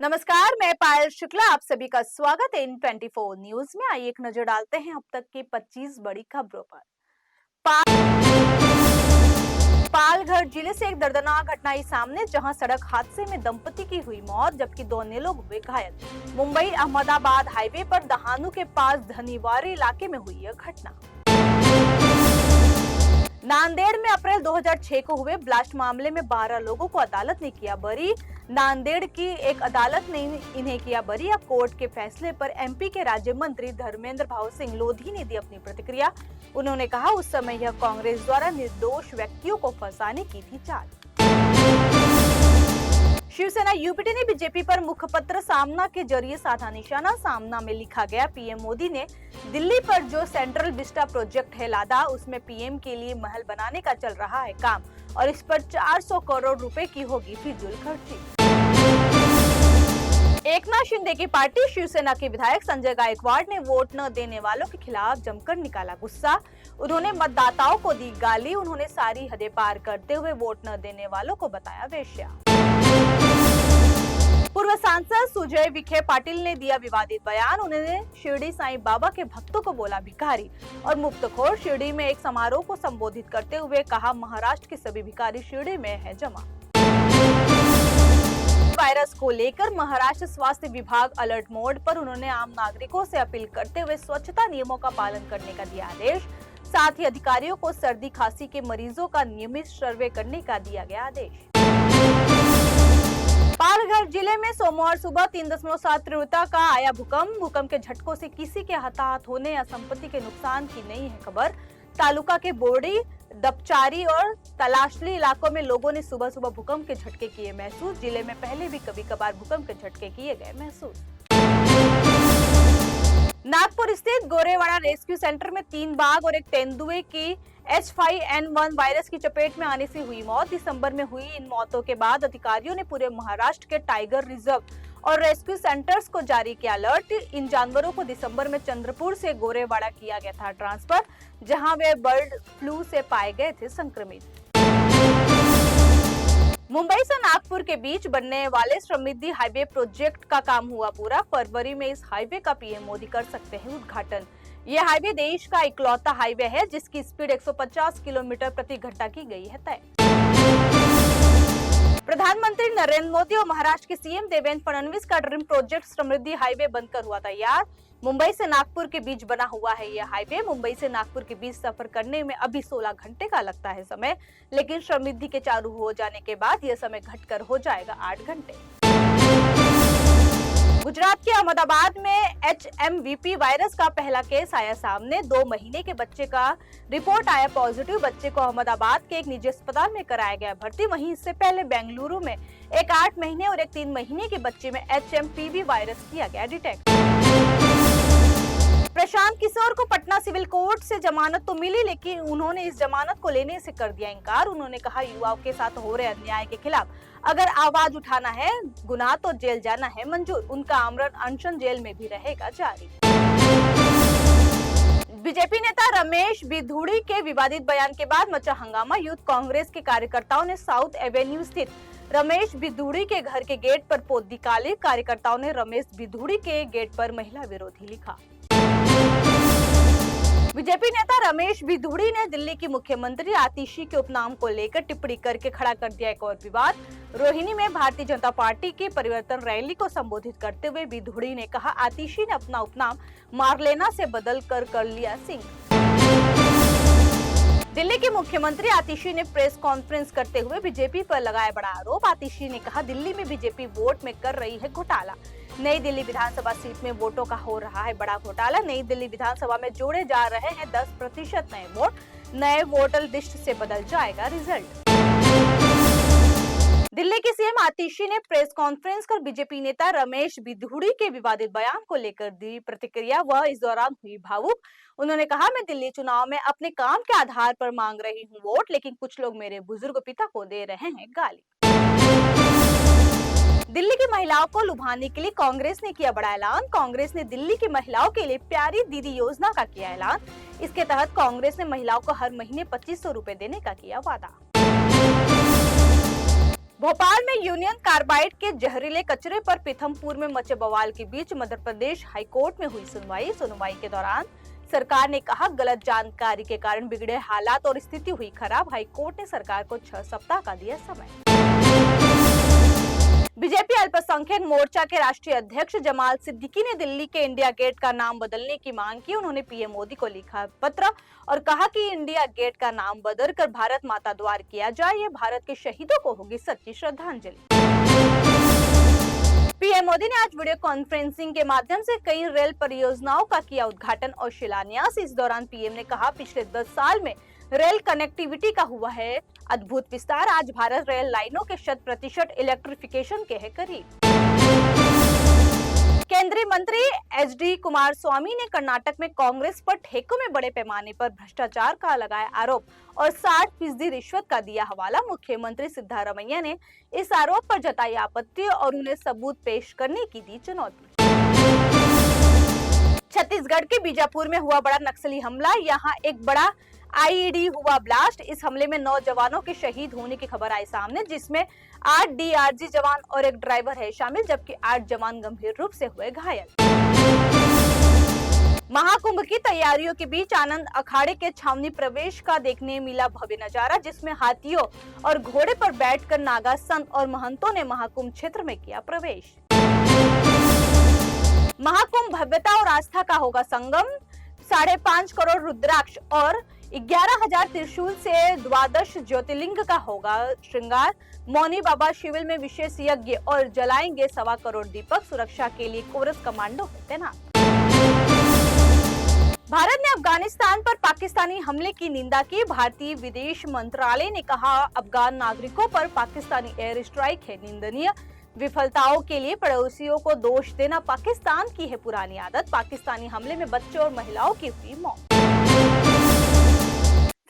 नमस्कार, मैं पायल शुक्ला। आप सभी का स्वागत है इन 24 न्यूज में। आइए एक नजर डालते हैं अब तक की 25 बड़ी खबरों पर। पालघर जिले से एक दर्दनाक घटना आई सामने, जहां सड़क हादसे में दंपति की हुई मौत जबकि 2 अन्य लोग हुए घायल। मुंबई अहमदाबाद हाईवे पर दहानू के पास धनीवारी इलाके में हुई यह घटना। नांदेड़ में अप्रैल 2006 को हुए ब्लास्ट मामले में 12 लोगों को अदालत ने किया बरी। नांदेड़ की एक अदालत ने इन्हें किया बरी। अब कोर्ट के फैसले पर एमपी के राज्य मंत्री धर्मेंद्र भाव सिंह लोधी ने दी अपनी प्रतिक्रिया। उन्होंने कहा, उस समय यह कांग्रेस द्वारा निर्दोष व्यक्तियों को फंसाने की थी चाल। शिवसेना यूपीटी ने बीजेपी पर मुखपत्र सामना के जरिए साधा निशाना। सामना में लिखा गया, पीएम मोदी ने दिल्ली पर जो सेंट्रल विस्टा प्रोजेक्ट है लादा, उसमें पीएम के लिए महल बनाने का चल रहा है काम और इस पर 400 करोड़ रुपए की होगी फिजूल खर्ची। एकनाथ शिंदे की पार्टी शिवसेना के विधायक संजय गायकवाड़ ने वोट न देने वालों के खिलाफ जमकर निकाला गुस्सा। उन्होंने मतदाताओं को दी गाली। उन्होंने सारी हदें पार करते हुए वोट न देने वालों को बताया वेश्या। पूर्व सांसद सुजय विखे पाटिल ने दिया विवादित बयान। उन्होंने शिरडी साईं बाबा के भक्तों को बोला भिखारी और मुफ्तखोर। शिरडी में एक समारोह को संबोधित करते हुए कहा, महाराष्ट्र के सभी भिखारी शिरडी में है जमा। वायरस को लेकर महाराष्ट्र स्वास्थ्य विभाग अलर्ट मोड पर। उन्होंने आम नागरिकों से अपील करते हुए स्वच्छता नियमों का पालन करने का दिया आदेश। साथ ही अधिकारियों को सर्दी खांसी के मरीजों का नियमित सर्वे करने का दिया गया आदेश। पालघर जिले में सोमवार सुबह 3.7 तीव्रता का आया भूकंप। भूकंप के झटकों से किसी के हताहत होने या संपत्ति के नुकसान की नहीं है खबर। तालुका के बोर्डी, दपचारी और तलाशली इलाकों में लोगों ने सुबह सुबह भूकंप के झटके किए महसूस। जिले में पहले भी कभी कभार भूकंप के झटके किए गए महसूस। नागपुर स्थित गोरेवाड़ा रेस्क्यू सेंटर में 3 बाघ और एक तेंदुए की H5N1 वायरस की चपेट में आने से हुई मौत। दिसंबर में हुई इन मौतों के बाद अधिकारियों ने पूरे महाराष्ट्र के टाइगर रिजर्व और रेस्क्यू सेंटर्स को जारी किया अलर्ट। इन जानवरों को दिसंबर में चंद्रपुर से गोरेवाड़ा किया गया था ट्रांसफर, जहां वे बर्ड फ्लू से पाए गए थे संक्रमित। मुंबई से नागपुर के बीच बनने वाले समृद्धि हाईवे प्रोजेक्ट का काम हुआ पूरा। फरवरी में इस हाईवे का पीएम मोदी कर सकते हैं उद्घाटन। यह हाईवे देश का इकलौता हाईवे है जिसकी स्पीड 150 किलोमीटर प्रति घंटा की गई है तय। प्रधानमंत्री नरेंद्र मोदी और महाराष्ट्र के सीएम देवेंद्र फडणवीस का ड्रीम प्रोजेक्ट समृद्धि हाईवे बनकर हुआ तैयार। मुंबई से नागपुर के बीच बना हुआ है यह हाईवे। मुंबई से नागपुर के बीच सफर करने में अभी 16 घंटे का लगता है समय, लेकिन समृद्धि के चालू हो जाने के बाद यह समय घटकर हो जाएगा 8 घंटे। गुजरात के अहमदाबाद में HMVP वायरस का पहला केस आया सामने। 2 महीने के बच्चे का रिपोर्ट आया पॉजिटिव। बच्चे को अहमदाबाद के एक निजी अस्पताल में कराया गया भर्ती। वहीं इससे पहले बेंगलुरु में एक 8 महीने और एक 3 महीने के बच्चे में HMPV वायरस किया गया डिटेक्ट। प्रशांत किशोर को पटना सिविल कोर्ट से जमानत तो मिली, लेकिन उन्होंने इस जमानत को लेने से कर दिया इनकार। उन्होंने कहा, युवाओं के साथ हो रहे अन्याय के खिलाफ अगर आवाज उठाना है गुनाह तो जेल जाना है मंजूर। उनका आमरण अनशन जेल में भी रहेगा जारी। बीजेपी नेता रमेश बिधूड़ी के विवादित बयान के बाद मचा हंगामा। यूथ कांग्रेस के कार्यकर्ताओं ने साउथ एवेन्यू स्थित रमेश बिधूड़ी के घर के गेट पर पोत निकाली। कार्यकर्ताओं ने रमेश बिधूड़ी के गेट पर महिला विरोधी लिखा। बीजेपी नेता रमेश बिधूड़ी ने दिल्ली की मुख्यमंत्री आतिशी के उपनाम को लेकर टिप्पणी करके खड़ा कर दिया एक और विवाद। रोहिणी में भारतीय जनता पार्टी की परिवर्तन रैली को संबोधित करते हुए बिधूड़ी ने कहा, आतिशी ने अपना उपनाम मार्लेना से बदल कर लिया सिंह। दिल्ली की मुख्यमंत्री आतिशी ने प्रेस कॉन्फ्रेंस करते हुए बीजेपी पर लगाया बड़ा आरोप। आतिशी ने कहा, दिल्ली में बीजेपी वोट में कर रही है घोटाला। नई दिल्ली विधानसभा सीट में वोटों का हो रहा है बड़ा घोटाला। नई दिल्ली विधानसभा में जोड़े जा रहे हैं 10% नए वोट। नए वोटर लिस्ट से बदल जाएगा रिजल्ट। दिल्ली के सीएम आतिशी ने प्रेस कॉन्फ्रेंस कर बीजेपी नेता रमेश बिधूड़ी के विवादित बयान को लेकर दी प्रतिक्रिया। वह इस दौरान हुई भावुक। उन्होंने कहा, मैं दिल्ली चुनाव में अपने काम के आधार पर मांग रही हूँ वोट, लेकिन कुछ लोग मेरे बुजुर्ग पिता को दे रहे हैं गाली। दिल्ली की महिलाओं को लुभाने के लिए कांग्रेस ने किया बड़ा ऐलान। कांग्रेस ने दिल्ली की महिलाओं के लिए प्यारी दीदी योजना का किया ऐलान। इसके तहत कांग्रेस ने महिलाओं को हर महीने 2500 रुपए देने का किया वादा। भोपाल में यूनियन कार्बाइड के जहरीले कचरे पर पीथमपुर में मचे बवाल के बीच मध्य प्रदेश हाईकोर्ट में हुई सुनवाई के दौरान सरकार ने कहा, गलत जानकारी के कारण बिगड़े हालात और स्थिति हुई खराब। हाईकोर्ट ने सरकार को 6 सप्ताह का दिया समय। बीजेपी अल्पसंख्यक मोर्चा के राष्ट्रीय अध्यक्ष जमाल सिद्दीकी ने दिल्ली के इंडिया गेट का नाम बदलने की मांग की। उन्होंने पीएम मोदी को लिखा पत्र और कहा कि इंडिया गेट का नाम बदलकर भारत माता द्वार किया जाए। यह भारत के शहीदों को होगी सच्ची श्रद्धांजलि। पीएम मोदी ने आज वीडियो कॉन्फ्रेंसिंग के माध्यम से कई रेल परियोजनाओं का किया उद्घाटन और शिलान्यास। इस दौरान पीएम ने कहा, पिछले 10 साल में रेल कनेक्टिविटी का हुआ है अद्भुत विस्तार। आज भारत रेल लाइनों के 100% इलेक्ट्रिफिकेशन के है करीब। केंद्रीय मंत्री एचडी कुमारस्वामी ने कर्नाटक में कांग्रेस पर ठेकों में बड़े पैमाने पर भ्रष्टाचार का लगाया आरोप और 60% रिश्वत का दिया हवाला। मुख्यमंत्री सिद्धारमैया ने इस आरोप पर जताई आपत्ति और उन्हें सबूत पेश करने की दी चुनौती। छत्तीसगढ़ के बीजापुर में हुआ बड़ा नक्सली हमला। यहाँ एक बड़ा आईईडी हुआ ब्लास्ट। इस हमले में 9 जवानों के शहीद होने की खबर आई सामने, जिसमें 8 डीआरजी जवान और एक ड्राइवर है शामिल, जबकि 8 जवान गंभीर रूप से हुए घायल। महाकुंभ की तैयारियों के बीच आनंद अखाड़े के छावनी प्रवेश का देखने मिला भव्य नजारा, जिसमें हाथियों और घोड़े पर बैठकर नागा संत और महंतों ने महाकुंभ क्षेत्र में किया प्रवेश। महाकुंभ भव्यता और आस्था का होगा संगम। 5.5 करोड़ रुद्राक्ष और 11,000 त्रिशूल से 12 ज्योतिर्लिंग का होगा श्रृंगार। मौनी बाबा शिविर में विशेष यज्ञ और जलाएंगे 1.25 करोड़ दीपक। सुरक्षा के लिए कोरस कमांडो तैनात। भारत ने अफगानिस्तान पर पाकिस्तानी हमले की निंदा की। भारतीय विदेश मंत्रालय ने कहा, अफगान नागरिकों पर पाकिस्तानी एयर स्ट्राइक है निंदनीय। विफलताओं के लिए पड़ोसियों को दोष देना पाकिस्तान की है पुरानी आदत। पाकिस्तानी हमले में बच्चों और महिलाओं की हुई मौत।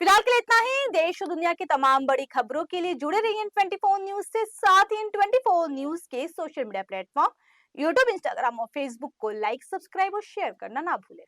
फिलहाल के लिए इतना ही। देश और दुनिया की तमाम बड़ी खबरों के लिए जुड़े रहिए N24 न्यूज से। साथ ही N24 न्यूज के social media platform YouTube, Instagram और फेसबुक को लाइक, सब्सक्राइब और शेयर करना ना भूलें।